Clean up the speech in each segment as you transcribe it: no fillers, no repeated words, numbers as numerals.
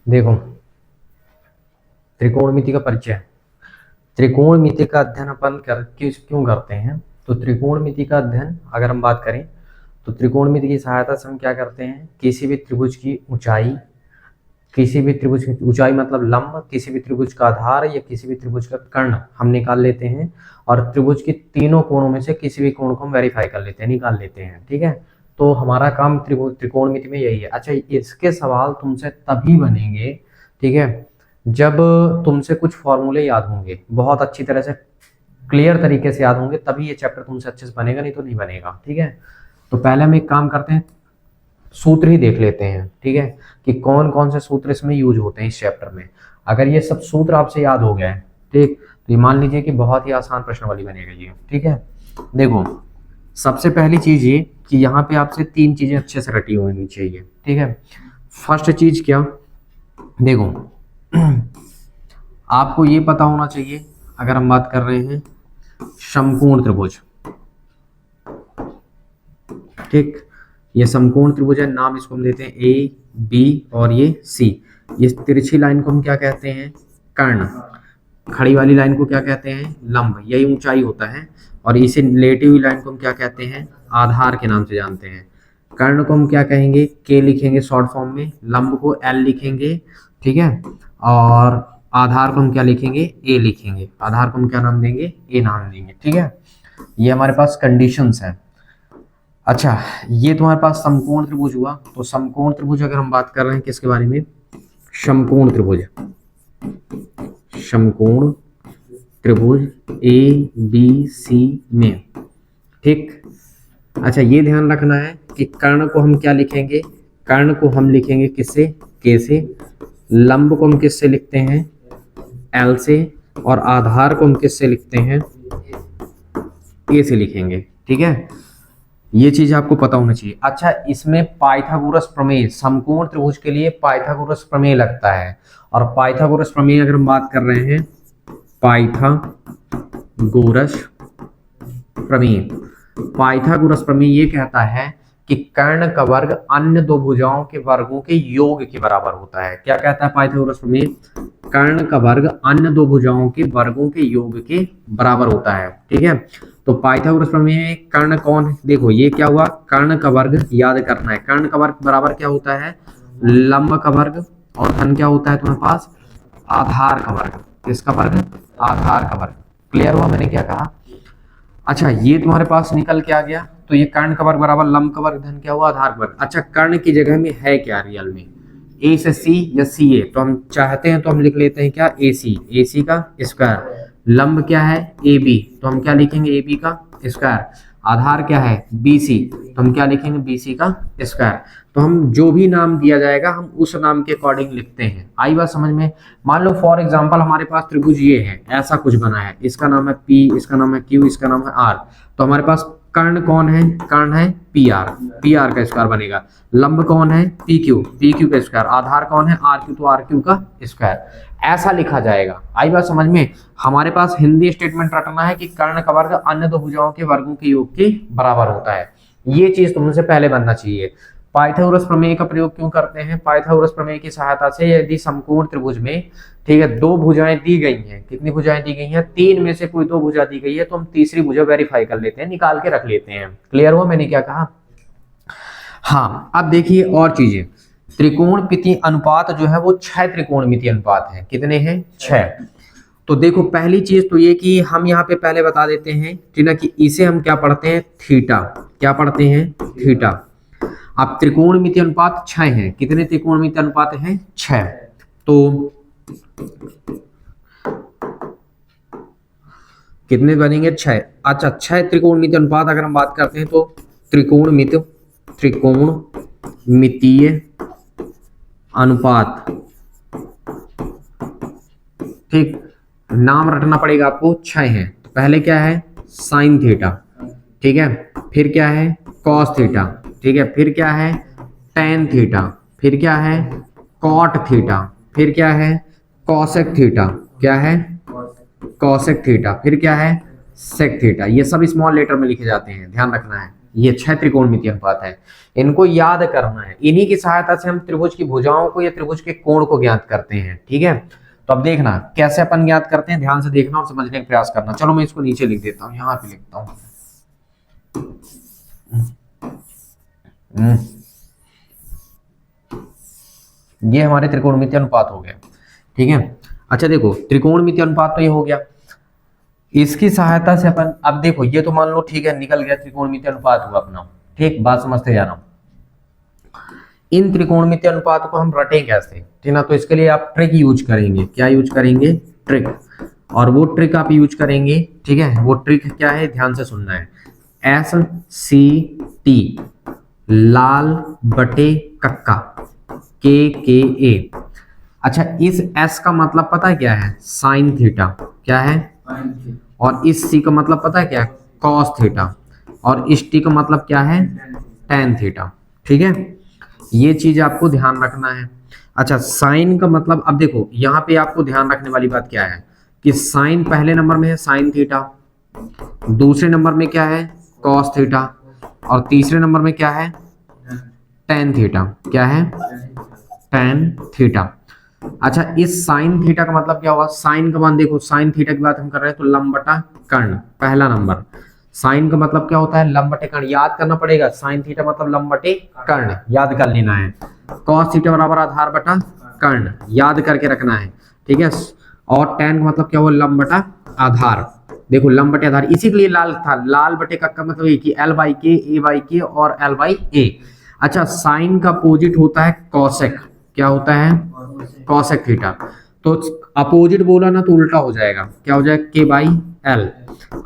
देखो, त्रिकोणमिति का परिचय। त्रिकोणमिति का अध्ययन अपन क्यों करते हैं? तो त्रिकोणमिति का अध्ययन अगर हम बात करें तो त्रिकोणमिति की सहायता से हम क्या करते हैं, किसी भी त्रिभुज की ऊंचाई, किसी भी त्रिभुज की ऊंचाई मतलब लंब, किसी भी त्रिभुज का आधार या किसी भी त्रिभुज का कर्ण हम निकाल लेते हैं और त्रिभुज के तीनों कोणों में से किसी भी कोण को हम वेरीफाई कर लेते हैं, निकाल लेते हैं। ठीक है, तो हमारा काम त्रिकोणमिति में यही है। अच्छा, इसके सवाल तुमसे तभी बनेंगे, ठीक है, जब तुमसे कुछ फॉर्मूले याद होंगे, बहुत अच्छी तरह से क्लियर तरीके से याद होंगे, तभी ये चैप्टर तुमसे अच्छे से बनेगा, नहीं तो नहीं बनेगा। ठीक है, तो पहले हम एक काम करते हैं, सूत्र ही देख लेते हैं। ठीक है, कि कौन कौन से सूत्र इसमें यूज होते हैं इस चैप्टर में। अगर ये सब सूत्र आपसे याद हो गए, ठीक, तो ये मान लीजिए कि बहुत ही आसान प्रश्न वाली बनेगा ये। ठीक है, देखो सबसे पहली चीज ये कि यहाँ पे आपसे तीन चीजें अच्छे से रटी होनी चाहिए। ठीक है, फर्स्ट चीज क्या, देखो आपको ये पता होना चाहिए, अगर हम बात कर रहे हैं समकोण त्रिभुज, ठीक, ये समकोण त्रिभुज है, नाम इसको हम देते हैं ए बी और ये सी। इस तिरछी लाइन को हम क्या कहते हैं, कर्ण। खड़ी वाली लाइन को क्या कहते हैं, लंब, यही ऊंचाई होता है। और इसे लेटी हुई लाइन को हम क्या कहते हैं, आधार के नाम से जानते हैं। कर्ण को हम क्या कहेंगे, के लिखेंगे शॉर्ट फॉर्म में, लंब को एल लिखेंगे, ठीक है, और आधार को हम क्या लिखेंगे, ए लिखेंगे। आधार को हम क्या नाम देंगे, ए नाम देंगे। ठीक है, ये हमारे पास कंडीशंस है। अच्छा, ये तुम्हारे पास समकोण त्रिभुज हुआ। तो समकोण त्रिभुज अगर हम बात कर रहे हैं किसके बारे में, समकोण त्रिभुज, समकोण त्रिभुज ए बी सी में, ठीक। अच्छा, ये ध्यान रखना है कि कर्ण को हम क्या लिखेंगे, कर्ण को हम लिखेंगे किससे, के से। लंब को हम किससे लिखते हैं, एल से। और आधार को हम किससे लिखते हैं, ए से लिखेंगे। ठीक है, ये चीज आपको पता होना चाहिए। अच्छा, इसमें पाइथागोरस प्रमेय, समकोण त्रिभुज के लिए पाइथागोरस प्रमेय लगता है। और पाइथागोरस प्रमेय अगर हम बात कर रहे हैं, पाइथागोरस प्रमेय, पाइथागोरस प्रमेय ये कहता है कि कर्ण का वर्ग अन्य दो भुजाओं के वर्गों के योग के बराबर होता है। क्या कहता है पाइथागोरस प्रमेय, कर्ण का वर्ग अन्य दो भुजाओं के वर्गों के योग के बराबर होता है। ठीक है, तो पाइथागोरस प्रमेय में कर्ण कौन है, देखो ये क्या हुआ, कर्ण का वर्ग याद करना है। कर्ण का वर्ग बराबर क्या होता है, लंब का वर्ग, और धन क्या होता है तुम्हारे पास, आधार का वर्ग। किसका वर्ग, आधार का वर्ग। क्लियर हुआ मैंने क्या कहा। अच्छा, ये तुम्हारे पास निकल के आ गया। तो ये कर्ण का वर्ग बराबर लंब का वर्ग, धन क्या हुआ, आधार का वर्ग। अच्छा, कर्ण की जगह में है क्या रियल में, ए से सी या सी ए, तो हम चाहते हैं तो हम लिख लेते हैं क्या, ए सी, ए सी का स्क्वायर। लंब क्या है, ए बी, तो हम क्या लिखेंगे, ए बी का स्क्वायर। आधार क्या है, बी सी, तो हम क्या लिखेंगे, बी सी का स्क्वायर। तो हम जो भी नाम दिया जाएगा हम उस नाम के अकॉर्डिंग लिखते हैं। आई बात समझ में। मान लो फॉर एग्जांपल हमारे पास त्रिभुज ये है, ऐसा कुछ बना है, इसका नाम है पी, इसका नाम है क्यू, इसका नाम है आर। तो हमारे पास कर्ण कौन है, कर्ण है पी आर, पी आर का स्क्वायर बनेगा। लंब कौन है, पी क्यू, पी क्यू का स्क्वायर। आधार कौन है, आर क्यू, तो आर क्यू का स्क्वायर। ऐसा लिखा जाएगा। आई बात समझ में। हमारे पास हिंदी स्टेटमेंट रटना है कि कर्ण का वर्ग अन्य दो भुजाओं के वर्गों के योग के बराबर होता है। ये चीज तुमसे पहले बनना चाहिए। पाइथागोरस प्रमेय का प्रयोग क्यों करते हैं, पाइथागोरस प्रमेय की सहायता से यदि समकोण त्रिभुज में, ठीक है, दो भुजाएं दी गई हैं, कितनी भुजाएं दी गई हैं, तीन में से कोई दो भुजा दी गई है, तो हम तीसरी भुजा वेरीफाई कर लेते हैं, निकाल के रख लेते हैं। क्लियर हुआ मैंने क्या कहा। हाँ, अब देखिए और चीजें, त्रिकोणमिति अनुपात जो है वो 6 त्रिकोणमिति अनुपात है। कितने हैं, 6। तो देखो पहली चीज तो ये कि हम यहाँ पे पहले बता देते हैं, ठीक है, कि इसे हम क्या पढ़ते हैं, थीटा। क्या पढ़ते हैं, थीटा। अब त्रिकोणमिति अनुपात 6 हैं। कितने त्रिकोणमिति अनुपात हैं, 6। तो कितने बनेंगे, 6। अच्छा, 6 त्रिकोणमिति अनुपात अगर हम बात करते हैं तो त्रिकोणमितीय अनुपात, ठीक, नाम रटना पड़ेगा आपको, 6 हैं। तो पहले क्या है, साइन थीटा, ठीक है, फिर क्या है, कॉस थीटा, ठीक है, फिर क्या है, टेन थीटा, फिर क्या है, कॉट थीटा, फिर क्या है, कॉसेक थीटा, क्या है, कॉसेक थीटा, फिर क्या है, सेक थीटा। ये सब स्मॉल लेटर में लिखे जाते हैं, ध्यान रखना है। ये 6 त्रिकोणमितीय अनुपात है। इनको याद करना है, इन्हीं की सहायता से हम त्रिभुज की भुजाओं को या त्रिभुज के कोण को ज्ञात करते हैं। ठीक है, तो अब देखना कैसे अपन ज्ञात करते हैं, ध्यान से देखना और समझने का प्रयास करना। चलो मैं इसको नीचे लिख देता हूं, यहां पे लिखता हूं। ये हमारे त्रिकोणमितीय अनुपात हो गया। ठीक है, अच्छा देखो त्रिकोणमितीय अनुपात तो ये हो गया, इसकी सहायता से अपन अब देखो ये तो मान लो ठीक है निकल गया, त्रिकोणमितीय अनुपात हुआ अपना। ठीक, बात समझते जाना। इन त्रिकोणमितीय अनुपात को हम रटें कैसे, ठीक ना, तो इसके लिए आप ट्रिक यूज करेंगे। क्या यूज करेंगे? ट्रिक। और वो ट्रिक आप यूज करेंगे, ठीक है, वो ट्रिक क्या है ध्यान से सुनना है। एस सी टी लाल बटे कक्का के ए। अच्छा, इस एस का मतलब पता है क्या है? Sine theta. क्या है? और इस सी का मतलब पता है क्या है? Cos theta. और इस टी का मतलब क्या है? Tan theta. ठीक है, ये चीज आपको ध्यान रखना है। अच्छा, साइन का मतलब अब देखो यहाँ पे आपको ध्यान रखने वाली बात क्या है कि साइन पहले नंबर में है साइन थीटा, दूसरे नंबर में क्या है? कॉस थीटा, और तीसरे नंबर में क्या है? Tan theta. क्या है? Tan theta. अच्छा, इस साइन थीटा का मतलब क्या हुआ? साइन का मान देखो, साइन थीटा की बात हम कर रहे हैं तो लंब बटा कर्ण, पहला नंबर। साइन का मतलब क्या होता है? लंब बटे कर्ण, याद करना पड़ेगा। साइन थीटा मतलब लंब बटे कर्ण, याद कर लेना है। कॉस थीटा बराबर आधार बटा कर्ण, याद करके रखना है। ठीक है, और टेन का मतलब क्या हुआ? लंब बटा आधार। देखो लंब बटे आधार, इसी के लिए लाल था, लाल बटे का मतलब ये कि एल बाई के, ए बाई के और एल बाई ए। अच्छा, साइन का अपोजिट होता है कॉसेक। क्या होता है? Cosec theta. तो अपोजिट बोला ना तो उल्टा हो जाएगा, क्या हो जाएगा? के बाई एल।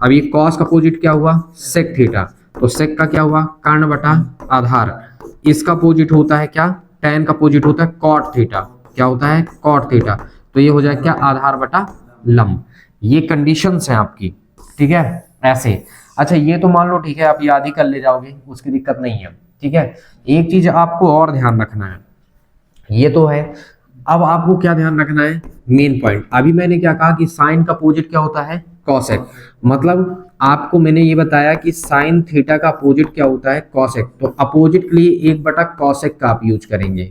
अब ये कॉस का अपोजिट क्या हुआ? Sec theta. तो सेक का क्या हुआ? कर्ण बटा आधार। इसका अपोजिट होता है क्या? टेन का अपोजिट होता है कॉट थीटा। क्या होता है? Cot theta. तो ये हो जाएगा क्या? आधार बटा लंब। ये कंडीशंस हैं आपकी। ठीक है, ऐसे। अच्छा, ये तो मान लो ठीक है आप याद ही कर ले जाओगे, उसकी दिक्कत नहीं है। ठीक है, एक चीज आपको और ध्यान रखना है, ये तो है। अब आपको क्या ध्यान रखना है? Main point. अभी मैंने क्या कहा कि साइन का अपोजिट क्या होता है? कॉसेक। मतलब आपको मैंने ये बताया कि साइन थीटा का अपोजिट क्या होता है? कॉसेक। तो अपोजिट के लिए एक बटा कॉसेक का आप यूज करेंगे,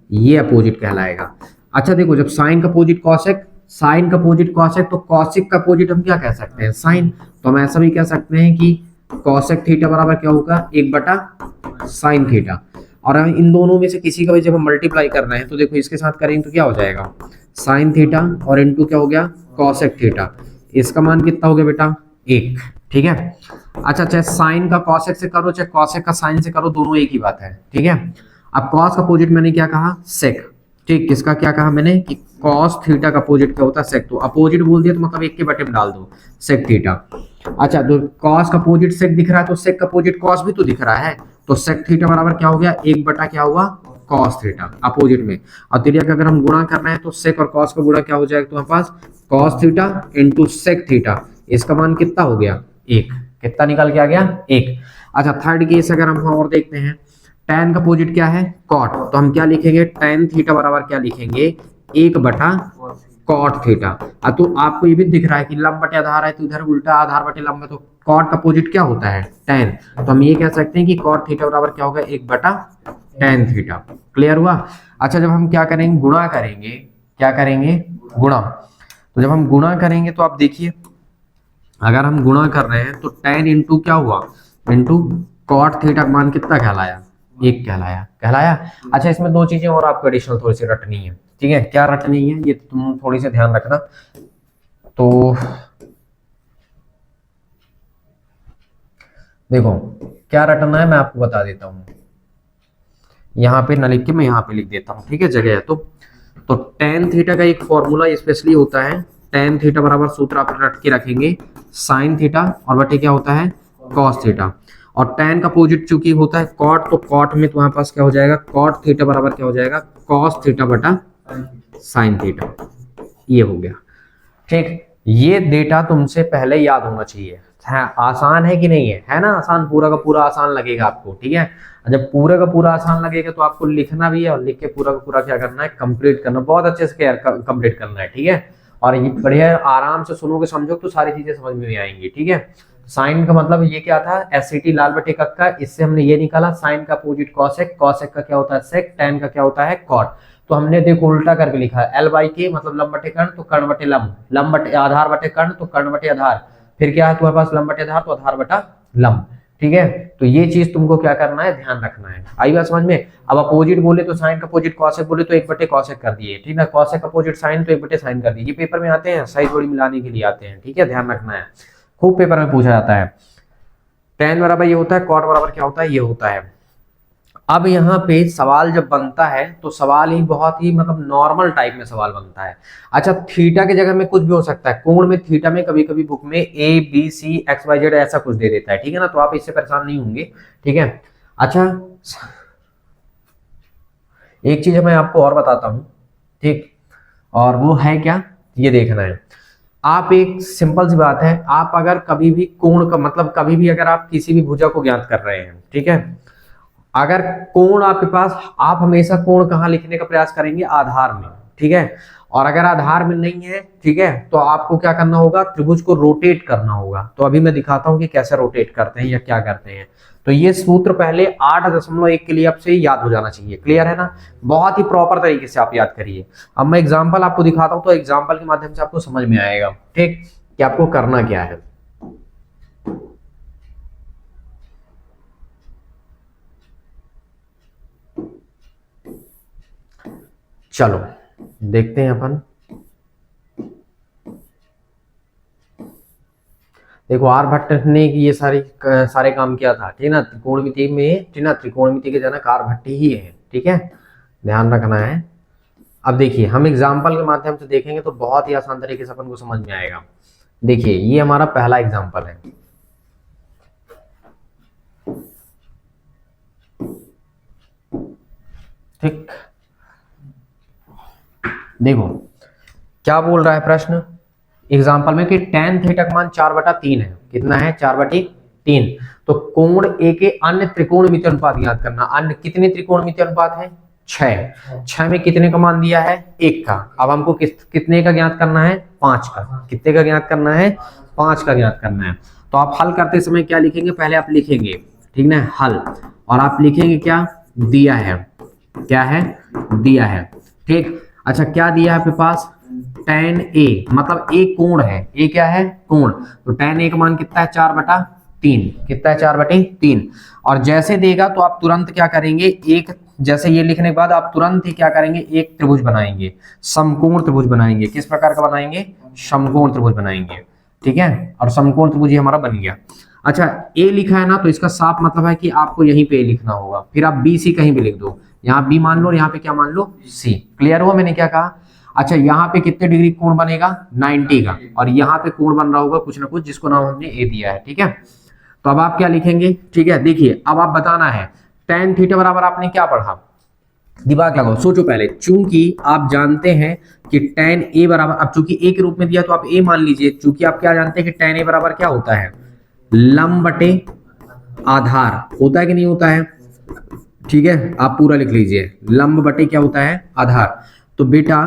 ये अपोजिट कहलाएगा। अच्छा देखो, जब साइन का अपोजिट कॉसेक, साइन का अपोजिट कॉसेक, तो कॉसेक का अपोजिट हम क्या कह सकते हैं? साइन। तो हम ऐसा भी कह सकते हैं कि कॉसेक थीटा बराबर क्या होगा? एक बटा साइन थीटा। और इन दोनों में से किसी का भी जब हम मल्टीप्लाई कर रहे हैं तो देखो इसके साथ करेंगे तो क्या हो जाएगा? साइन थीटा और इनटू क्या हो गया? Cosec theta. इसका मान कितना हो गया बेटा? एक। ठीक है, अच्छा चाहे साइन का कॉसेक से करो चाहे कॉसेक का साइन से करो, दोनों एक ही बात है। ठीक है, अब कॉस का अपोजिट मैंने क्या कहा? सेक। ठीक, किसका क्या कहा मैंने? कि कॉस थीटा का अपोजिट क्या होता है? सेक। तो अपोजिट बोल दिया तो मतलब एक के बटे में डाल दो, सेक थीटा। अच्छा, तो कॉस का अपोजिट सेक दिख रहा है तो सेक का अपोजिट कॉस भी तो दिख रहा है, तो सेक थीटा बराबर क्या हो गया? एक बटा क्या हुआ? कॉस थीटा अपोजिट में। और तिरिया का अगर हम गुणा कर रहे हैं तो सेक और कॉस का गुणा क्या हो जाएगा तुम्हारे पास? Cos theta into sec theta. इसका मान कितना हो गया? एक। कितना निकल के आ गया? एक। अच्छा, थर्ड केस अगर हम और देखते हैं, tan का अपोजिट क्या है? कॉट। तो हम क्या लिखेंगे? tan थीटा बराबर क्या लिखेंगे? एक बटा कॉट थीटा। तो आपको ये भी दिख रहा है कि लंब बटे आधार है तो इधर उल्टा आधार बटे लंब है, तो कॉट का अपोजिट क्या होता है? tan। तो हम ये कह सकते हैं कि कॉट थीटा बराबर क्या होगा? एक बटा tan थीटा। क्लियर हुआ? अच्छा, जब हम क्या करेंगे? गुणा करेंगे। क्या करेंगे? गुणा। तो जब हम गुणा करेंगे तो आप देखिए, अगर हम गुणा कर रहे हैं तो tan इंटू क्या हुआ? इंटू कॉट थीटा का मान कितना कहलाया? एक कहलाया। अच्छा, इसमें दो चीजें और आपको एडिशनल थोड़ी सी रटनी है। ठीक है, क्या रटनी है ये तुम थोड़ी सी ध्यान रखना। तो देखो क्या रटना है मैं आपको बता देता हूं, यहाँ पे न लिख के मैं यहाँ पे लिख देता हूँ। ठीक है, जगह है तो tan थीटा का एक फॉर्मूला स्पेशली होता है, tan थीटा बराबर सूत्र आप रट के रखेंगे साइन थीटा और बटे क्या होता है? Cos theta. और tan का अपोजिट चूंकि होता है कॉट, तो कॉट में तुम्हारे पास क्या हो जाएगा? कॉट थीटा बराबर क्या हो जाएगा? कॉस थीटा बटा साइन थीटा। ये हो गया। ठीक, ये डेटा तुमसे पहले याद होना चाहिए। है आसान है कि नहीं है? है ना आसान, पूरा का पूरा आसान लगेगा आपको। ठीक है, जब पूरा का पूरा आसान लगेगा तो आपको लिखना भी है और लिख के पूरा का पूरा क्या करना है? कंप्लीट करना, बहुत अच्छे से कंप्लीट करना है। ठीक है, और ये बढ़िया आराम से सुनोगे समझो तो सारी चीजें समझ में आएंगी। ठीक है, साइन का मतलब ये क्या था, एससीटी लाल बटे कक्का, इससे हमने ये निकाला साइन का अपोजिट कॉसेक, कॉसेक का क्या होता है सेक, टैन का क्या होता है कॉट। तो हमने देखो उल्टा करके लिखा है, एल बाई के मतलब लंब बटे कर्ण तो कर्ण बटे लंब, लंब बटे आधार बटे कर्ण तो कर्ण बटे आधार, फिर क्या है तुम्हारे पास लंब बटे आधार तो आधार बटा लंब। ठीक है, तो ये चीज तुमको क्या करना है, ध्यान रखना है। आई बात समझ में। अब अपोजिट बोले तो साइन का अपोजिट कॉसेक बोले तो 1 बटे कॉसेक कर दिए, ठीक है, कॉसेक अपोजिट साइन तो 1 बटे साइन कर दिए। ये पेपर में आते हैं, सही जोड़ी मिलाने के लिए आते हैं, ठीक है, ध्यान रखना है, खूब पेपर में पूछा जाता है। tan बराबर ये होता है, cot बराबर क्या होता है, ये होता है। अब यहाँ पे सवाल जब बनता है तो सवाल ही बहुत ही मतलब नॉर्मल टाइप में सवाल बनता है। अच्छा, थीटा की जगह में कुछ भी हो सकता है, कोण में थीटा में कभी कभी बुक में A B C X Y Z ऐसा कुछ दे देता है, ठीक है ना, तो आप इससे परेशान नहीं होंगे, ठीक है। अच्छा, एक चीज मैं आपको और बताता हूं, ठीक, और वो है क्या, ये देखना है। आप एक सिंपल सी बात है, आप अगर कभी भी कोण का मतलब कभी भी अगर आप किसी भी भुजा को ज्ञात कर रहे हैं, ठीक है, अगर कोण आपके पास, आप हमेशा कोण कहाँ लिखने का प्रयास करेंगे, आधार में, ठीक है। और अगर आधार में नहीं है, ठीक है, तो आपको क्या करना होगा, त्रिभुज को रोटेट करना होगा। तो अभी मैं दिखाता हूं कि कैसे रोटेट करते हैं या क्या करते हैं। तो ये सूत्र पहले 8.1 के लिए आपसे याद हो जाना चाहिए, क्लियर है ना, बहुत ही प्रॉपर तरीके से आप याद करिए। अब मैं एग्जाम्पल आपको दिखाता हूं तो एग्जाम्पल के माध्यम से आपको समझ में आएगा, ठीक, कि आपको करना क्या है। चलो देखते हैं अपन। देखो आर्यभट्ट ने ये सारे काम किया था, ठीक ना, त्रिकोणमिति में, ठीक ना, त्रिकोणमिति के जनक आर्यभट्ट ही है, ठीक है, ध्यान रखना है। अब देखिए हम एग्जाम्पल के माध्यम से देखेंगे तो बहुत ही आसान तरीके से अपन को समझ में आएगा। देखिए ये हमारा पहला एग्जाम्पल है, ठीक, देखो क्या बोल रहा है प्रश्न एग्जाम्पल में कि tan थीटा का मान 4/3 है, कितना है, 4/3। तो कोण ए के अन्य त्रिकोणमिति अनुपात ज्ञात करना। अन्य कितने त्रिकोणमिति अनुपात है, 6। 6 में कितने का मान दिया है, 1 का। अब हमको कितने का ज्ञात करना है, 5 का। कितने का ज्ञात करना है, 5 का ज्ञात करना है। तो आप हल करते समय क्या लिखेंगे, पहले आप लिखेंगे, ठीक ना, हल, और आप लिखेंगे क्या, दिया है, क्या है, दिया है, ठीक। अच्छा क्या दिया है आपके पास, tan a मतलब a कोण है, a क्या है, कोण, तो tan a का मान कितना है, 4/3, कितना है, 4/3। और जैसे देगा तो आप तुरंत क्या करेंगे, एक जैसे ये लिखने के बाद आप तुरंत ही क्या करेंगे, एक त्रिभुज बनाएंगे, समकोण त्रिभुज बनाएंगे। किस प्रकार का बनाएंगे, समकोण त्रिभुज बनाएंगे, ठीक है, और समकोण त्रिभुज हमारा बन गया। अच्छा a लिखा है ना, तो इसका साफ मतलब है कि आपको यहीं पे a लिखना होगा, फिर आप b c कहीं भी लिख दो, यहाँ b मान लो और यहाँ पे क्या मान लो, c। क्लियर हुआ मैंने क्या कहा। अच्छा यहाँ पे कितने डिग्री कोण बनेगा, 90 का, और यहाँ पे कोण बन रहा होगा कुछ ना कुछ जिसको नाम हमने a दिया है, ठीक है। तो अब आप क्या लिखेंगे, ठीक है, देखिए अब आप बताना है tan थीटा बराबर आपने क्या पढ़ा, दिमाग लगाओ, सोचो पहले, चूंकि आप जानते हैं कि tan a बराबर, अब चूंकि a के रूप में दिया तो आप a मान लीजिए, चूंकि आप क्या जानते हैं कि tan a बराबर क्या होता है, लंब बटे आधार, होता है कि नहीं होता है, ठीक है, आप पूरा लिख लीजिए, लंब बटे क्या होता है, आधार। तो बेटा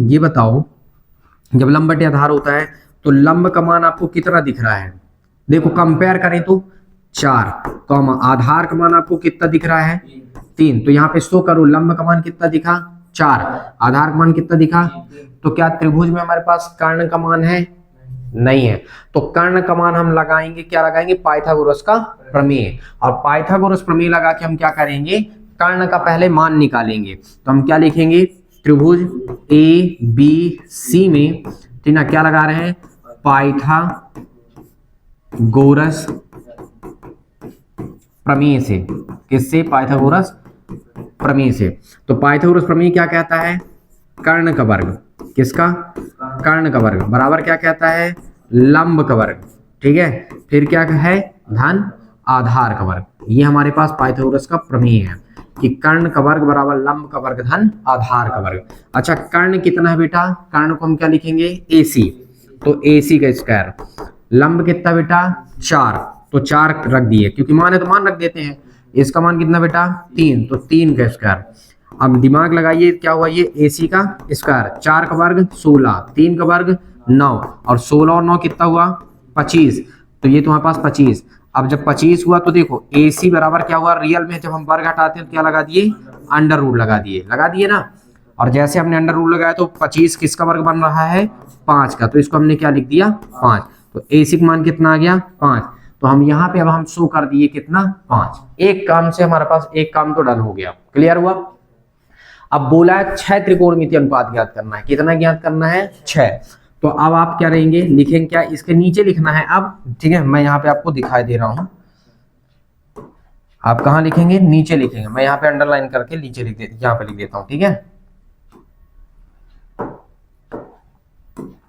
ये बताओ, जब लंब बटे आधार होता है तो लंब का मान आपको कितना दिख रहा है, देखो कंपेयर करें तो 4, आधार का मान आपको कितना दिख रहा है, 3। तो यहाँ पे शो करो, लंब का मान कितना दिखा, 4, आधार का मान कितना दिखा। तो क्या त्रिभुज में हमारे पास कर्ण का मान है, नहीं है, तो कर्ण का मान हम लगाएंगे, क्या लगाएंगे, पाइथागोरस का प्रमेय। और पाइथागोरस प्रमेय लगा के हम क्या करेंगे, कर्ण का पहले मान निकालेंगे। तो हम क्या लिखेंगे, त्रिभुज ए बी सी में, ठीक ना, क्या लगा रहे हैं, पाइथागोरस प्रमेय से, किससे, पाइथागोरस प्रमेय से। तो पाइथागोरस प्रमेय क्या कहता है, कर्ण का वर्ग, किसका, कर्ण का वर्ग बराबर क्या कहता है, लंब का वर्ग, ठीक है, फिर क्या है, धन आधार का वर्ग। ये हमारे पास पाइथागोरस का प्रमेय है कि कर्ण का वर्ग बराबर लंब का वर्ग धन आधार का वर्ग। अच्छा कर्ण कितना है बेटा, कर्ण को हम क्या लिखेंगे, AC, तो AC का स्क्वायर। लंब कितना बेटा, 4, तो 4 रख दिए, क्योंकि मान है तो मान रख देते हैं। इसका मान कितना बेटा, 3, तो 3 का स्क्वायर। अब दिमाग लगाइए, क्या हुआ, ये AC का स्क्वायर, 4 का वर्ग 16, 3 का वर्ग 9, और 16 और 9 कितना हुआ, 25। तो ये तुम्हारे पास 25। अब जब 25 हुआ तो देखो AC बराबर क्या हुआ, रियल में जब हम वर्ग हटाते हैं तो क्या लगा दिए, अंडर रूट लगा दिए ना। और जैसे हमने अंडर रूट लगाया तो 25 किसका वर्ग बन रहा है, 5 का, तो इसको हमने क्या लिख दिया 5। तो AC का मान कितना आ गया 5। तो हम यहाँ पे अब हम शो कर दिए कितना 5। एक काम से हमारे पास एक काम तो डन हो गया, क्लियर हुआ। अब बोला है 6 त्रिकोणमितीय अनुपात ज्ञात करना है, कितना ज्ञात करना है 6। तो अब आप क्या रहेंगे, लिखेंगे क्या, इसके नीचे लिखना है अब, ठीक है। मैं यहाँ पे आपको दिखाई दे रहा हूं, आप कहाँ लिखेंगे, नीचे लिखेंगे। मैं यहाँ पे अंडरलाइन करके नीचे यहाँ पे लिख देता हूँ, ठीक है।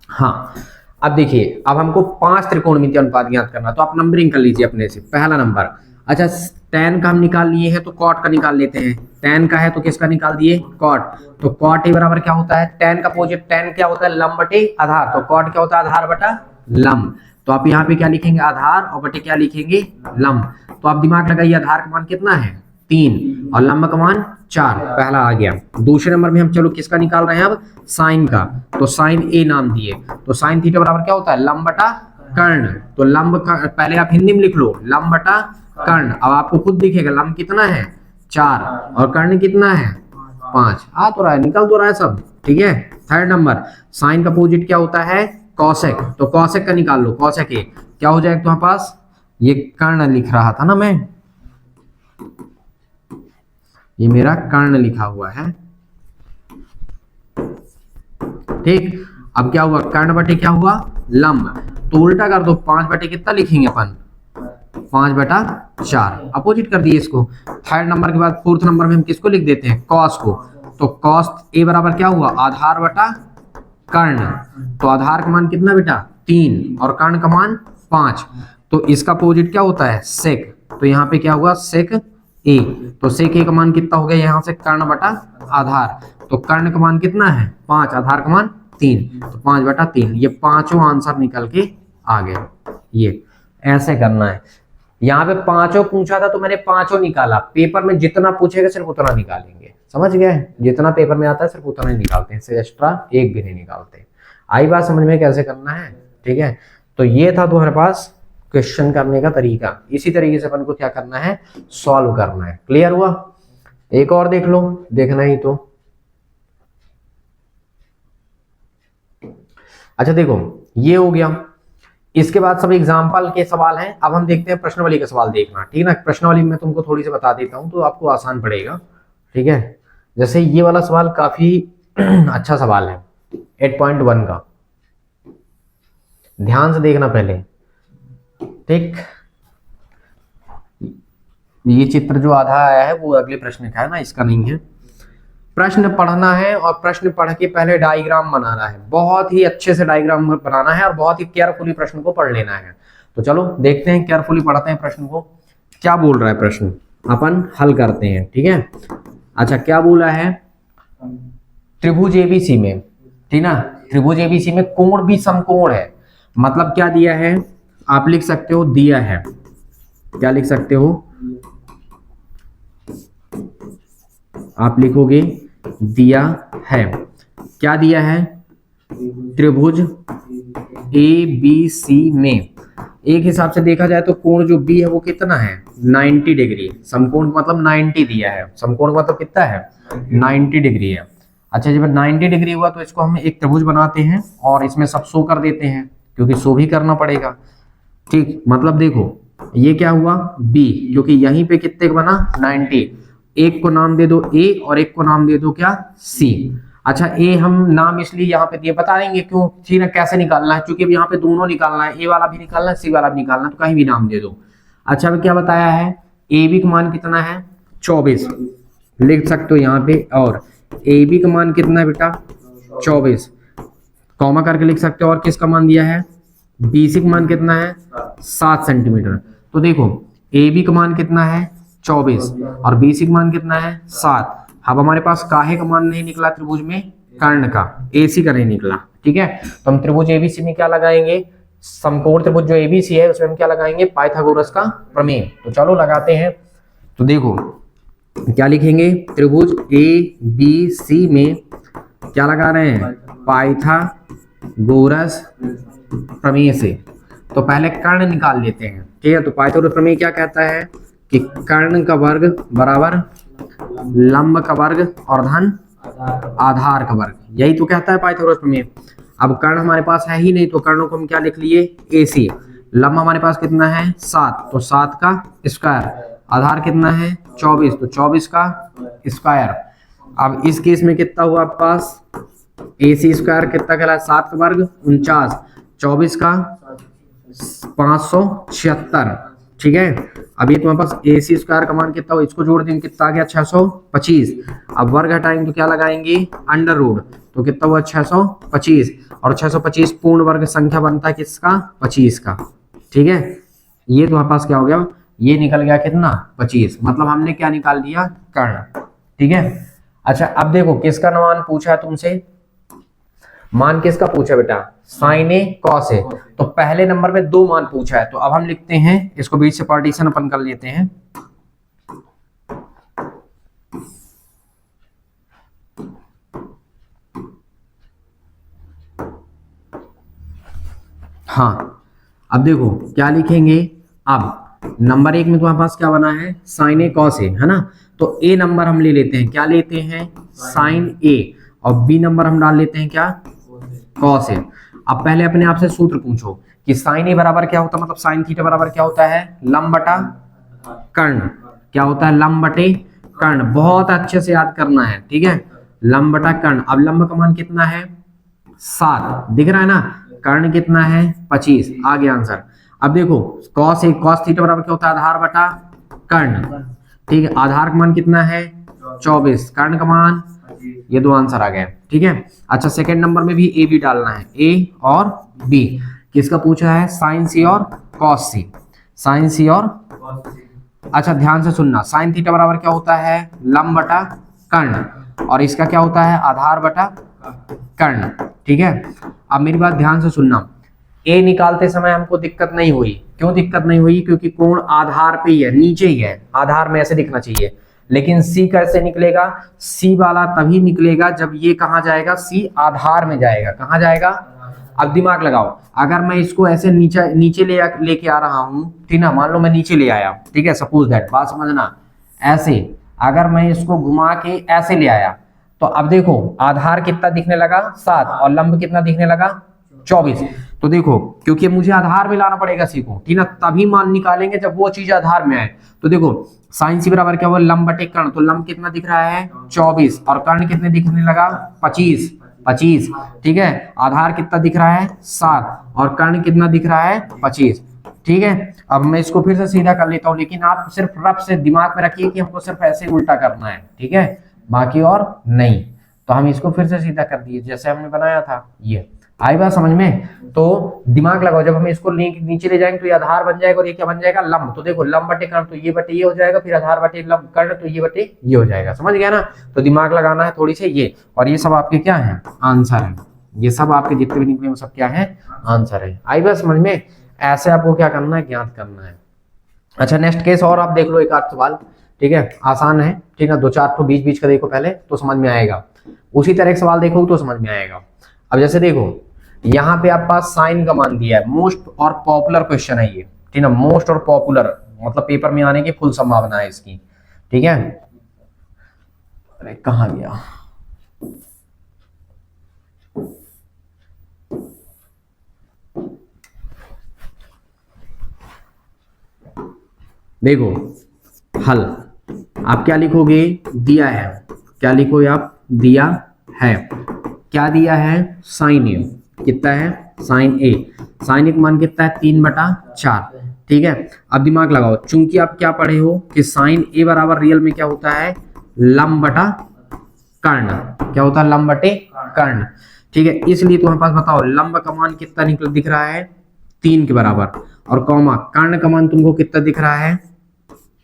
हाँ, अब देखिए, अब हमको 5 त्रिकोणमितीय अनुपात ज्ञात करना, तो आप नंबरिंग कर लीजिए अपने से। पहला नंबर, अच्छा tan का हम निकाल लिए हैं तो cot का निकाल लेते हैं। tan का है तो किसका निकाल दिए, cot। तो cot a बराबर क्या होता है, tan का अपोजिट, tan क्या होता है, लंब बटे आधार, तो cot क्या होता है, आधार बटा लंब। तो आप यहाँ पे क्या लिखेंगे, आधार, और बटे क्या लिखेंगे, लंब। तो आप दिमाग लगाइए, आधार का मान कितना है 3 और लंब का मान 4, पहला आ गया। दूसरे नंबर में हम चलो किसका निकाल रहे हैं अब, साइन का। तो साइन a नाम दिए, तो साइन थीटा बराबर क्या होता है, लंब बटा कर्ण। तो लंब का पहले आप हिंदी में लिख लो, लंब बटा कर्ण। अब आपको खुद दिखेगा लंब कितना है 4 और कर्ण कितना है 5। आ तो रहा है, निकल तो रहा है सब, ठीक है। थर्ड नंबर, साइन का अपोजिट क्या होता है, कॉसेक। तो कॉसेक का निकाल लो, कॉसेक ए क्या हो जाएगा तुम्हारे पास, ये कर्ण लिख रहा था ना मैं, ये मेरा कर्ण लिखा हुआ है, ठीक। अब क्या हुआ, कर्ण बटे क्या हुआ, लंब। तो उल्टा कर दो, 5 बटे कितना लिखेंगे अपन, 5 बटा 4, अपोजिट कर दिए इसको। थर्ड नंबर के बाद फोर्थ नंबर में हम किसको लिख देते हैं, कॉस को। तो कॉस ए बराबर क्या हुआ, आधार बटा कर्ण। तो आधार का मान कितना बेटा 3 और कर्ण का मान 5। तो इसका अपोजिट क्या होता है, सेक। तो यहाँ पे क्या हुआ, सेक ए। तो सेक ए का मान कितना हो गया, यहाँ से कर्ण बटा आधार। तो कर्ण का मान कितना है 5, आधार का मान 3, तो 5 बटा 3। ये पांचों आंसर निकल के आ गए। ये ऐसे करना है। यहाँ पे पांचों पूछा था तो मैंने पांचों निकाला। पेपर में जितना पूछेगा सिर्फ उतना निकालेंगे, समझ गए। जितना पेपर में आता है सिर्फ उतना ही निकालते हैं, इससे एक्स्ट्रा एक भी नहीं निकालते। आई बात समझ में कैसे करना है, ठीक है। तो ये था तुम्हारे पास क्वेश्चन करने का तरीका। इसी तरीके से अपन को क्या करना है, सॉल्व करना है। क्लियर हुआ। एक और देख लो, देखना ही तो। अच्छा देखो, ये हो गया। इसके बाद सब एग्जाम्पल के सवाल हैं। अब हम देखते हैं प्रश्नावली का सवाल देखना, ठीक है ना। प्रश्नावली में तुमको थोड़ी सी बता देता हूं तो आपको आसान पड़ेगा, ठीक है। जैसे ये वाला सवाल काफी अच्छा सवाल है 8.1 का, ध्यान से देखना पहले, ठीक। ये चित्र जो आधा आया है वो अगले प्रश्न का है ना, इसका नहीं है। प्रश्न पढ़ना है और प्रश्न पढ़ के पहले डायग्राम बनाना है। बहुत ही अच्छे से डायग्राम बनाना है और बहुत ही केयरफुली प्रश्न को पढ़ लेना है। तो चलो देखते हैं, केयरफुली पढ़ते हैं प्रश्न को, क्या बोल रहा है प्रश्न, अपन हल करते हैं, ठीक है। अच्छा क्या बोला है, त्रिभुज एबीसी में, ठीक ना, त्रिभुज एबीसी में कोण भी समकोण है। मतलब क्या दिया है, आप लिख सकते हो दिया है, क्या लिख सकते हो, आप लिखोगे दिया है। क्या दिया है, त्रिभुज ए बी सी में एक हिसाब से देखा जाए तो कोण जो बी है वो कितना है 90 डिग्री। समकोण मतलब 90 दिया है, समकोण मतलब कितना है 90 डिग्री है। अच्छा जब 90 डिग्री हुआ तो इसको हम एक त्रिभुज बनाते हैं और इसमें सब शो कर देते हैं, क्योंकि शो भी करना पड़ेगा, ठीक। मतलब देखो ये क्या हुआ बी, क्योंकि यहीं पे कितने का बना 90। एक को नाम दे दो ए और एक को नाम दे दो क्या सी। अच्छा ए हम नाम इसलिए यहाँ पे दिए, बताएंगे क्यों, ठीक है, कैसे निकालना है, क्योंकि अब यहाँ पे दोनों निकालना है, ए वाला भी निकालना है सी वाला भी निकालना है, तो कहीं भी नाम दे दो। अच्छा अब क्या बताया है, ए बी का मान कितना है 24 लिख सकते हो यहाँ पे, और ए बी का मान कितना है बेटा 24 कॉमा करके लिख सकते हो, और किसका मान दिया है बी सी का मान कितना है 7 सेंटीमीटर। तो देखो ए बी का मान कितना है 24 और बी सी का मान कितना है 7। अब हमारे पास काहे का मान नहीं निकला त्रिभुज में, कर्ण का, एसी का नहीं निकला, ठीक है। तो हम त्रिभुज एबीसी में क्या लगाएंगे, समकोण त्रिभुज जो एबीसी है उसमें हम क्या लगाएंगे, पाइथागोरस का प्रमेय। तो चलो लगाते हैं। तो देखो क्या लिखेंगे, त्रिभुज ए बी सी में क्या लगा रहे हैं, पाइथागोरस प्रमेय से। तो पहले कर्ण निकाल लेते हैं, ठीक है। तो पाइथागोरस प्रमेय क्या कहता है कि कर्ण का वर्ग बराबर लंब का वर्ग और धन आधार का वर्ग, यही तो कहता है पाइथागोरस प्रमेय। अब कर्ण हमारे पास है ही नहीं, तो कर्णों को हम क्या लिख लिए, AC। लंब हमारे पास कितना है 7, तो 7 का स्क्वायर। आधार कितना है 24, तो 24 का स्क्वायर। अब इस केस में कितना हुआ आपके पास, AC स्क्वायर कितना कहला है 7 का वर्ग 49, 24 का 576, ठीक है। अब ये तुम्हारे पास AC स्क्वायर का मान कितना हो, इसको जोड़ देंगे कितना आ गया 625। अब वर्ग हटाएंगे तो क्या लगाएंगे अंडर रूट, तो कितना हुआ 625, और 625 पूर्ण वर्ग संख्या बनता है किसका 25 का, ठीक है। ये तुम्हारे पास क्या हो गया, ये निकल गया कितना 25, मतलब हमने क्या निकाल लिया कर्ण, ठीक है। अच्छा अब देखो किसका मान पूछा है तुमसे, मान किसका पूछा बेटा, साइन ए कॉस ए। तो पहले नंबर में 2 मान पूछा है, तो अब हम लिखते हैं इसको बीच से पार्टीशन अपन कर लेते हैं। हाँ अब देखो क्या लिखेंगे, अब नंबर 1 में तुम्हारे पास क्या बना है साइन ए कॉस ए, है ना। तो ए नंबर हम ले लेते हैं, क्या लेते हैं साइन ए, और बी नंबर हम डाल लेते हैं क्या कॉस ए। अब पहले अपने आप से सूत्र पूछो कि साइन ए बराबर क्या होता है, मतलब साइन थीटा बराबर क्या होता है लंब बटा कर्ण, क्या होता है लंब बटे कर्ण, बहुत अच्छे से याद करना है, ठीक है। लंब बटा कर्ण, अब लंब का मान कितना है 7 दिख रहा है ना, कर्ण कितना है 25, आ गया आंसर। अब देखो कॉस ए कॉस थीटा बराबर क्या होता है आधार बटा कर्ण, ठीक है। आधार का मान कितना है 24, कर्ण का मान, ये 2 आंसर आ गए, ठीक है। अच्छा सेकंड नंबर में भी ए बी डालना है, ए और बी। किसका पूछा है साइन सी और कॉस सी, साइन सी और, अच्छा ध्यान से सुनना, साइन थीटा बराबर क्या होता है लंब बटा कर्ण, और इसका क्या होता है आधार बटा कर्ण, ठीक है। अब मेरी बात ध्यान से सुनना, ए निकालते समय हमको दिक्कत नहीं हुई, क्यों दिक्कत नहीं हुई, क्योंकि कोण आधार पे ही है, नीचे ही है, आधार में ऐसे दिखना चाहिए। लेकिन सी कैसे निकलेगा, सी वाला तभी निकलेगा जब ये कहां जाएगा, सी आधार में जाएगा, कहां जाएगा। अब दिमाग लगाओ, अगर मैं इसको ऐसे नीचे लेके आ रहा हूं, ठीक ना, मान लो मैं नीचे ले आया, ठीक है, सपोज दैट, बात समझना, ऐसे अगर मैं इसको घुमा के ऐसे ले आया, तो अब देखो आधार कितना दिखने लगा 7, और लंब कितना दिखने लगा 24। तो देखो क्योंकि मुझे आधार में लाना पड़ेगा सी को, ठीक ना, तभी मान निकालेंगे जब वो चीज आधार में आए। तो देखो साइन सी बराबर क्या हुआ लंब बटे कर्ण, तो लंब कितना दिख रहा है 24, और कर्ण कितने दिखने लगा 25, ठीक है। आधार कितना दिख रहा है 7, और कर्ण कितना दिख रहा है 25, ठीक है। अब मैं इसको फिर से सीधा कर लेता हूँ, लेकिन आप सिर्फ रफ से दिमाग में रखिए कि हमको सिर्फ ऐसे उल्टा करना है, ठीक है, बाकी और नहीं। तो हम इसको फिर से सीधा कर दिए जैसे हमने बनाया था, ये आई बात समझ में। तो दिमाग लगाओ, जब हम इसको नीचे ले जाएंगे तो ये आधार बन जाएगा, और ये क्या बन जाएगा लंब। तो देखो लंब बटे कर्ण, तो ये बटे ये हो जाएगा, फिर आधार बटे लंब कर्ण, तो ये बटे ये हो जाएगा, समझ गया ना। तो दिमाग लगाना है थोड़ी से ये, और ये सब आपके क्या है आंसर है, ये सब आपके जितने भी निकले वो सब क्या है आंसर है। आई बात समझ में, ऐसे आपको क्या करना है ज्ञात करना है। अच्छा नेक्स्ट केस और आप देख लो, एक आध सवाल, ठीक है, आसान है, ठीक है, 2-4 तो बीच बीच का देखो पहले तो समझ में आएगा, उसी तरह एक सवाल देखो तो समझ में आएगा। अब जैसे देखो यहाँ पे आप पास साइन का मान दिया है, मोस्ट और पॉपुलर क्वेश्चन है ये, ठीक है, मोस्ट और पॉपुलर मतलब पेपर में आने की फुल संभावना है इसकी, ठीक है। अरे कहाँ गया, देखो हल आप क्या लिखोगे, दिया है, क्या लिखोगे आप, दिया है, क्या दिया है साइन ए, कितना है साइन ए, साइन ए का मान कितना है 3/4, ठीक है। अब दिमाग लगाओ, चूंकि आप क्या पढ़े हो कि साइन ए बराबर रियल में क्या होता है लंब बटा कर्ण, क्या होता है लंब बटे कर्ण, ठीक है। इसलिए तुम्हारे पास बताओ लंब का मान कितना निकल दिख रहा है 3 के बराबर, और कॉमा कर्ण का मान तुमको कितना दिख रहा है,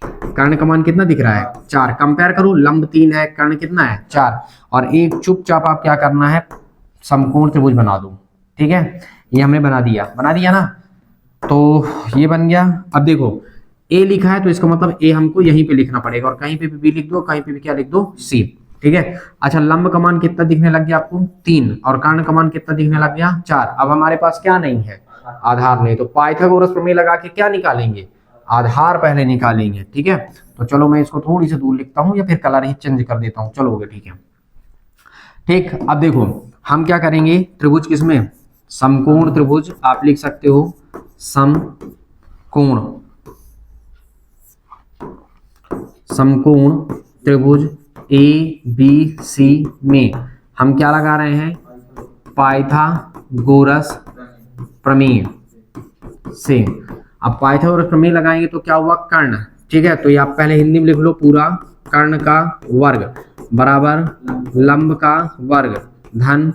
कर्ण का मान कितना दिख रहा है 4। कंपेयर करो, लंब 3 है, कर्ण कितना है 4, और एक चुपचाप आप क्या करना है समकोण त्रिभुज बना दो, ठीक है। ये हमने बना दिया ना, तो ये बन गया। अब देखो ए लिखा है तो इसका मतलब ए हमको यहीं पे लिखना पड़ेगा, और कहीं पे भी बी लिख दो, कहीं पे भी क्या लिख दो सी, ठीक है। अच्छा लंब का मान कितना दिखने लग गया आपको 3, और कर्ण का मान कितना दिखने लग गया 4। अब हमारे पास क्या नहीं है, आधार नहीं, तो पाइथागोरस प्रमेय लगा के क्या निकालेंगे, आधार पहले निकालेंगे। ठीक है, तो चलो मैं इसको थोड़ी सी दूर लिखता हूं या फिर कलर ही चेंज कर देता हूं, चलो हो गया। ठीक है, ठीक। अब देखो हम क्या करेंगे, त्रिभुज किसमें, समकोण त्रिभुज, आप लिख सकते हो समकोण, समकोण त्रिभुज ए बी सी में हम क्या लगा रहे हैं, पाइथागोरस प्रमेय से। अब पाइथागोरस प्रमेय लगाएंगे तो क्या हुआ, कर्ण। ठीक है, तो ये आप पहले हिंदी में लिख लो पूरा, कर्ण का वर्ग बराबर लंब का वर्ग धन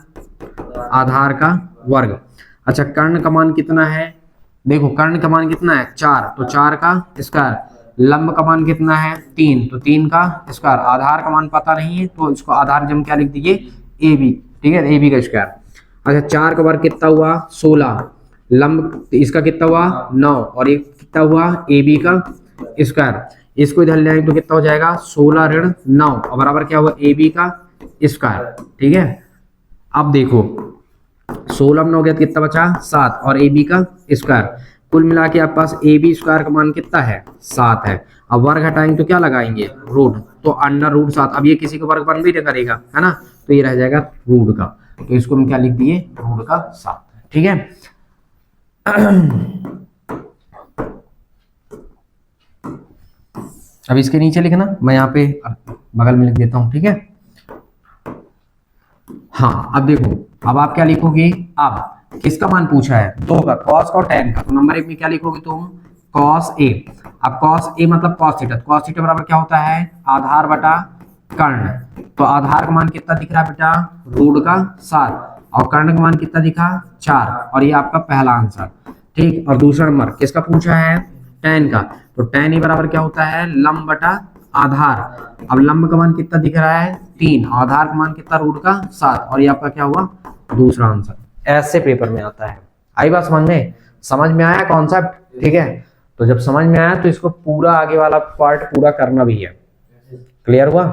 आधार का वर्ग। अच्छा, कर्ण का मान कितना है, देखो कर्ण का मान कितना है 4, तो 4 का स्क्वायर, लंब का मान कितना है 3, तो 3 का स्क्वायर, आधार का मान पता नहीं है तो इसको आधार जम क्या लिख दीजिए, ए बी। ठीक है, ए बी का स्क्वायर। अच्छा, 4 का वर्ग कितना हुआ 16, लंब इसका कितना हुआ 9, और ये कितना हुआ ए बी का स्क्वायर। इसको इधर ले आएंगे तो कितना हो जाएगा 16 ऋण 9 और बराबर क्या हुआ ए बी का स्क्वायर। ठीक है, अब देखो 16 में 9 गया कितना बचा 7 और ए बी का स्क्वायर, कुल मिला के आपके पास ए बी स्क्वायर का मान कितना है 7 है। अब वर्ग हटाएंगे तो क्या लगाएंगे रूट, तो अंडर रूट 7, अब ये किसी का वर्ग बन भी नहीं करेगा है ना, तो ये रह जाएगा रूट का, तो इसको हम क्या लिख दिए रूट का 7। ठीक है, अब इसके नीचे लिखना, मैं यहाँ पे बगल में लिख देता हूं। ठीक है, हाँ अब देखो, अब आप क्या लिखोगे, अब किसका मान पूछा है 2 का, कॉस का और टैन का, तो नंबर 1 में क्या लिखोगे तुम कॉस ए। अब कॉस ए मतलब कॉस थीटा, तो कॉस थीटा बराबर क्या होता है आधार बटा कर्ण, तो आधार का मान कितना दिख रहा है बेटा रूट का 7 और कर्ण का मान कितना दिखा 4, और ये आपका पहला आंसर। ठीक, और दूसरा नंबर किसका पूछा है टैन का, तो टैन ए बराबर क्या होता है लंब बटा आधार। अब लंब का मान कितना दिख रहा है 3, आधार का मान कितना रूट का 7, और ये आपका क्या हुआ दूसरा आंसर। ऐसे पेपर में आता है, आई बात समझ में आया कॉन्सेप्ट। ठीक है, तो जब समझ में आया तो इसको पूरा आगे वाला पार्ट पूरा करना भी है, क्लियर हुआ,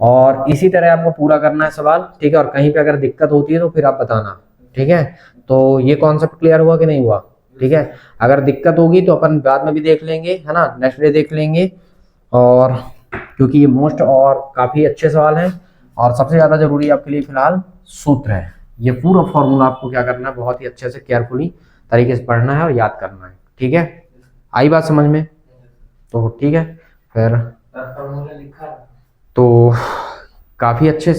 और इसी तरह आपको पूरा करना है सवाल। ठीक है, और कहीं पे अगर दिक्कत होती है तो फिर आप बताना। ठीक है, तो ये कॉन्सेप्ट क्लियर हुआ कि नहीं हुआ। ठीक है, अगर दिक्कत होगी तो अपन बाद में भी देख लेंगे है ना, नेक्स्ट डे देख लेंगे, और क्योंकि ये मोस्ट और काफी अच्छे सवाल हैं, और सबसे ज्यादा जरूरी आपके लिए फिलहाल सूत्र है। ये पूरा फॉर्मूला आपको क्या करना है बहुत ही अच्छे से केयरफुली तरीके से पढ़ना है और याद करना है। ठीक है, आई बात समझ में, तो ठीक है फिर, तो काफी अच्छे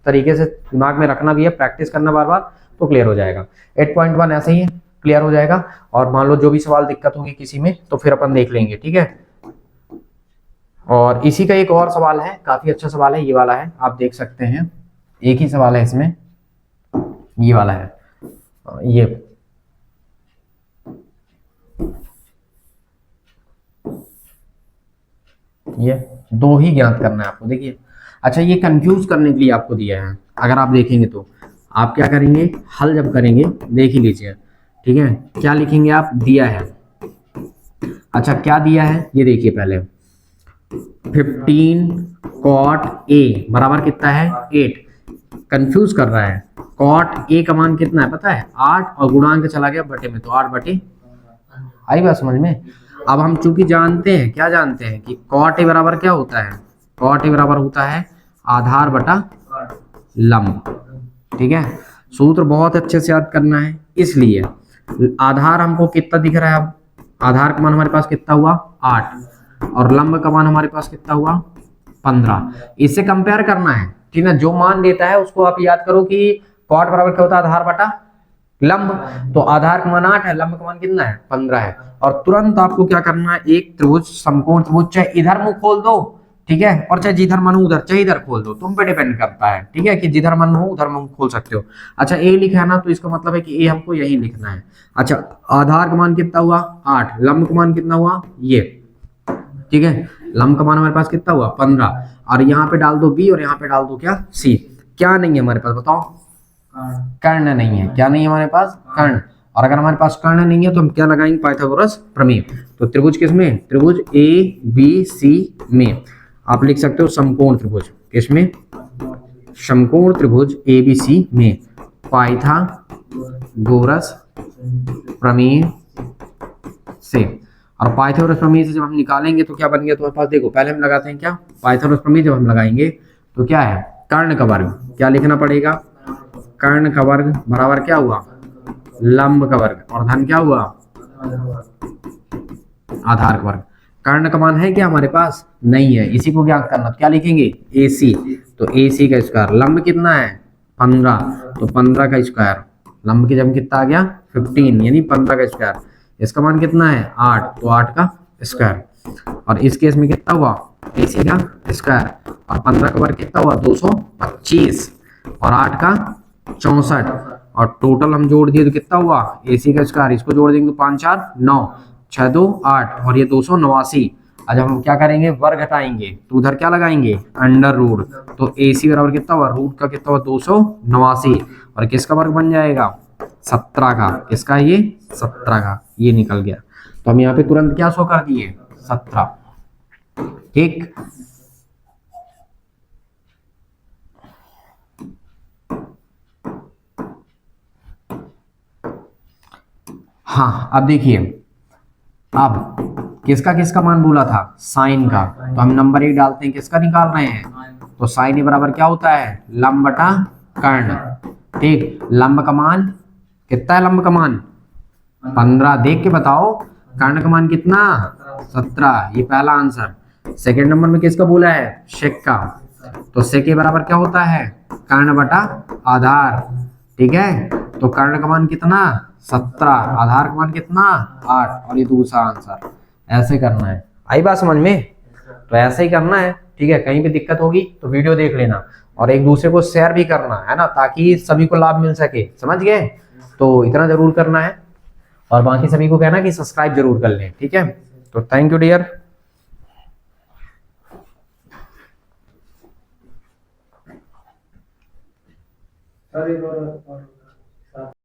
तरीके से दिमाग में रखना भी है, प्रैक्टिस करना बार बार, तो क्लियर हो जाएगा। 8.1 ऐसे ही क्लियर हो जाएगा, और मान लो जो भी सवाल दिक्कत होगी किसी में तो फिर अपन देख लेंगे। ठीक है, और इसी का एक और सवाल है, काफी अच्छा सवाल है, ये वाला है, आप देख सकते हैं, एक ही सवाल है इसमें, ये वाला है, ये 2 ही ज्ञात करना है आपको। देखिए, अच्छा ये कंफ्यूज करने के लिए आपको दिया है, अगर आप देखेंगे तो आप क्या करेंगे, हल जब करेंगे देख ही लीजिए। ठीक है, क्या लिखेंगे आप, दिया है, अच्छा क्या दिया है ये देखिए पहले, 15 कॉट ए बराबर कितना है 8, कंफ्यूज कर रहा है, कॉट ए का मान कितना है पता है 8, और गुणांक चला गया बटे में, तो 8 बटे, आई बात समझ में। अब हम चूंकि जानते हैं, क्या जानते हैं कि कॉट ए बराबर क्या होता है, कॉट ए बराबर होता है आधार बटा लंब। ठीक है, सूत्र बहुत अच्छे से याद करना है, इसलिए आधार हमको कितना दिख रहा है, अब आधार का मान हमारे पास कितना हुआ 8, और लंब का मान हमारे पास कितना हुआ 15, इससे कंपेयर करना है। ठीक है, जो मान देता है उसको आप याद करो कि कॉट बराबर क्या होता है आधार बटा लंब, तो आधार का मान 8 है, लंब का मान कितना है 15 है, और तुरंत आपको क्या करना है, एक त्रिभुज समकोण त्रिभुज चाहे इधर मुंह खोल दो, ठीक है, और चाहे जिधर मन हो उधर, चाहे इधर खोल दो, तुम पे डिपेंड करता है। ठीक है, कि जिधर मन हो उधर मुंह खोल सकते हो। अच्छा ए लिखा है ना, तो इसका मतलब है कि ए हमको यही लिखना है। अच्छा, आधार का मान कितना हुआ 8, लंब का मान कितना हुआ ये, ठीक है, लंब का मान हमारे पास कितना हुआ 15, और यहाँ पे डाल दो बी और यहाँ पे डाल दो क्या सी। क्या नहीं है हमारे पास बताओ, कर्ण नहीं है, क्या नहीं है हमारे पास कर्ण, और अगर हमारे पास कर्ण नहीं है तो हम क्या लगाएंगे पाइथागोरस प्रमेय। तो त्रिभुज किसमें, त्रिभुज ए बी सी में आप लिख सकते हो समकोण त्रिभुज, किसमें समकोण त्रिभुज ए बी सी में पाइथागोरस प्रमेय से। और पाइथागोरस प्रमेय से जब हम निकालेंगे तो क्या बन गया तुम्हारे पास, देखो पहले हम लगाते हैं क्या, पाइथागोरस प्रमेय जब हम लगाएंगे तो क्या है, कर्ण का वर्ग, क्या लिखना पड़ेगा, कर्ण का वर्ग बराबर क्या हुआ, लंब का वर्ग, और धन क्या हुआ, आधार का वर्ग। कर्ण का मान है क्या हमारे पास, नहीं है, इसी को ज्ञात करना, क्या लिखेंगे, AC, तो AC का स्क्वायर, लंब कितना है 15, तो 15 का स्क्वायर, लंब की जब कितना आ गया 15 यानी 15 का स्क्वायर, इसका मान कितना है 8, तो 8 का स्क्वायर, और इस केस में कितना हुआ AC का स्क्वायर, और 15 का वर्ग कितना हुआ 225, और 8 का 64, और टोटल हम जोड़ दिए तो कितना हुआ AC का स्क्वायर, इसको जोड़ देंगे तो 5 4 9 6 2 8, और ये 289। आज हम क्या करेंगे, वर्ग हटाएंगे तो उधर क्या लगाएंगे, अंडर रूट, तो AC बराबर कितना हुआ, रूट का कितना हुआ 289, और किसका वर्ग बन जाएगा 17 का, किसका ये 17 का, ये निकल गया। तो हम यहाँ पे तुरंत क्या शो कर दिए 17, ठीक। हाँ अब देखिए, अब किसका किसका मान बोला था, साइन का, तो हम नंबर 1 डालते हैं, किसका निकाल रहे हैं, तो साइन ए बराबर क्या होता है, लंब बटा कर्ण, ठीक। लंब का मान कितना है, लंब का मान 15, देख के बताओ, कर्ण का मान कितना 17, ये पहला आंसर। सेकंड नंबर में किसका बोला है, शेक का, तो शेक के बराबर क्या होता है, कर्ण बटा आधार, ठीक है। तो कर्ण का मान कितना 17, आधार का मान कितना 8, और ये दूसरा आंसर। ऐसे करना है, आई बात समझ में, तो ऐसे ही करना है, ठीक है। कहीं भी दिक्कत होगी तो वीडियो देख लेना, और एक दूसरे को शेयर भी करना है ना, ताकि सभी को लाभ मिल सके, समझ गए, तो इतना जरूर करना है, और बाकी सभी को कहना कि सब्सक्राइब जरूर कर लें, ठीक है। तो थैंक यू डियर।